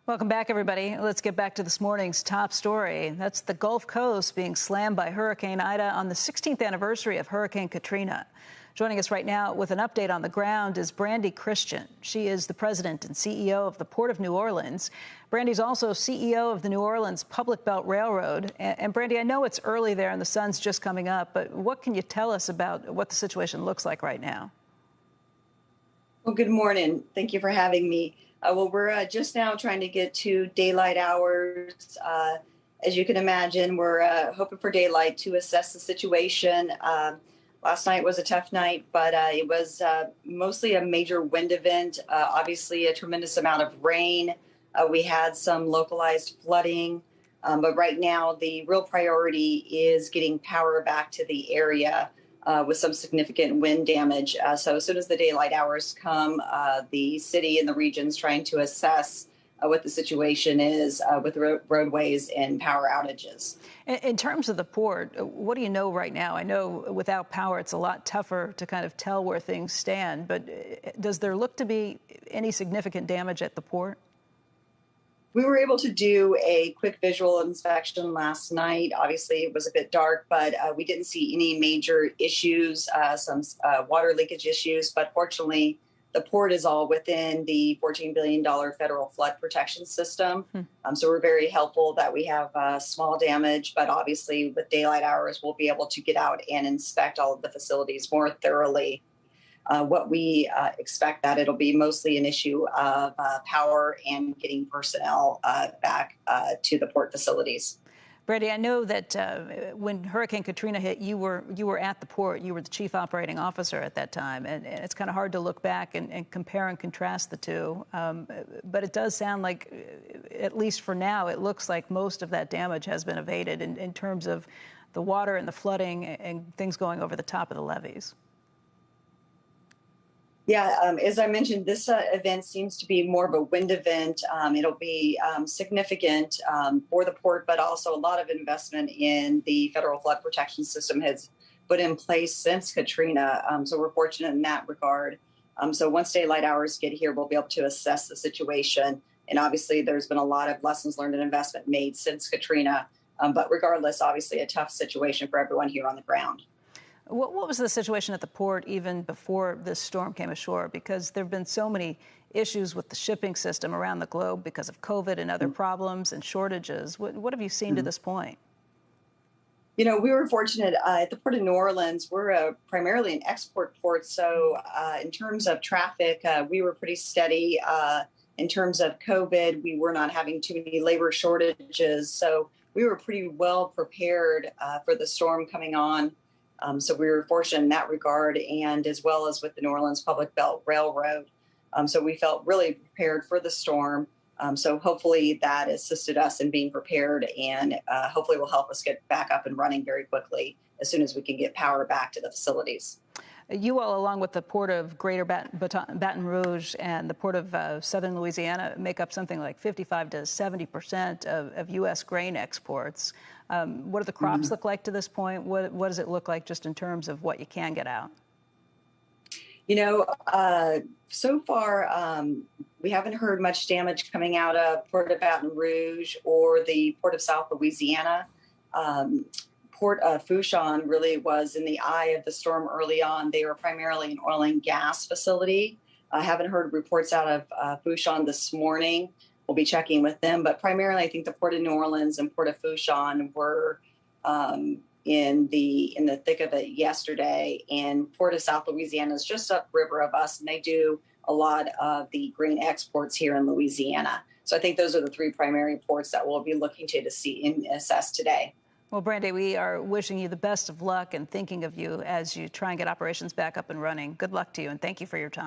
Welcome back, everybody. Let's get back to this morning's top story. That's the Gulf Coast being slammed by Hurricane Ida on the 16th anniversary of Hurricane Katrina. Joining us right now with an update on the ground is Brandy Christian. She is the president and CEO of the Port of New Orleans. Brandy's also CEO of the New Orleans Public Belt Railroad. And Brandy, I know it's early there and the sun's just coming up, but what can you tell us about what the situation looks like right now? Well, good morning. Thank you for having me. We're just now trying to get to daylight hours. As you can imagine, we're hoping for daylight to assess the situation. Last night was a tough night, but it was mostly a major wind event, obviously a tremendous amount of rain. We had some localized flooding, but right now the real priority is getting power back to the area. With some significant wind damage. So as soon as the daylight hours come, the city and the region's trying to assess what the situation is with roadways and power outages. In terms of the port, what do you know right now? I know without power, it's a lot tougher to kind of tell where things stand, but does there look to be any significant damage at the port? We were able to do a quick visual inspection last night. Obviously, it was a bit dark, but we didn't see any major issues, some water leakage issues. But fortunately, the port is all within the $14 billion federal flood protection system. So we're very helpful that we have small damage. But obviously, with daylight hours, we'll be able to get out and inspect all of the facilities more thoroughly. What we expect that it'll be mostly an issue of power and getting personnel back to the port facilities. Brandy, I know that when Hurricane Katrina hit, you were at the port. You were the chief operating officer at that time, and it's kind of hard to look back and compare and contrast the two. But it does sound like, at least for now, it looks like most of that damage has been evaded in terms of the water and the flooding and things going over the top of the levees. Yeah, as I mentioned, this event seems to be more of a wind event. It'll be significant for the port, but also a lot of investment in the federal flood protection system has put in place since Katrina. So we're fortunate in that regard. So once daylight hours get here, we'll be able to assess the situation. And obviously, there's been a lot of lessons learned and investment made since Katrina. But regardless, obviously, a tough situation for everyone here on the ground. What was the situation at the port even before this storm came ashore? Because there have been so many issues with the shipping system around the globe because of COVID and other problems and shortages. What have you seen to this point? You know, we were fortunate at the Port of New Orleans. We're primarily an export port. So in terms of traffic, we were pretty steady. In terms of COVID, we were not having too many labor shortages. So we were pretty well prepared for the storm coming on. So we were fortunate in that regard, and as well as with the New Orleans Public Belt Railroad. So we felt really prepared for the storm. So hopefully that assisted us in being prepared, and hopefully will help us get back up and running very quickly as soon as we can get power back to the facilities. You all, along with the Port of Greater Baton Rouge and the Port of Southern Louisiana, make up something like 55 to 70% of U.S. grain exports. What do the crops look like to this point? What does it look like just in terms of what you can get out? You know, so far, we haven't heard much damage coming out of Port of Baton Rouge or the Port of South Louisiana. Port of Fourchon really was in the eye of the storm early on. They were primarily an oil and gas facility. I haven't heard reports out of Fourchon this morning. We'll be checking with them, but primarily I think the Port of New Orleans and Port of Fourchon were in the thick of it yesterday. And Port of South Louisiana is just upriver of us, and they do a lot of the grain exports here in Louisiana. So I think those are the three primary ports that we'll be looking to see and assess today. Well, Brandy, we are wishing you the best of luck and thinking of you as you try and get operations back up and running. Good luck to you, and thank you for your time.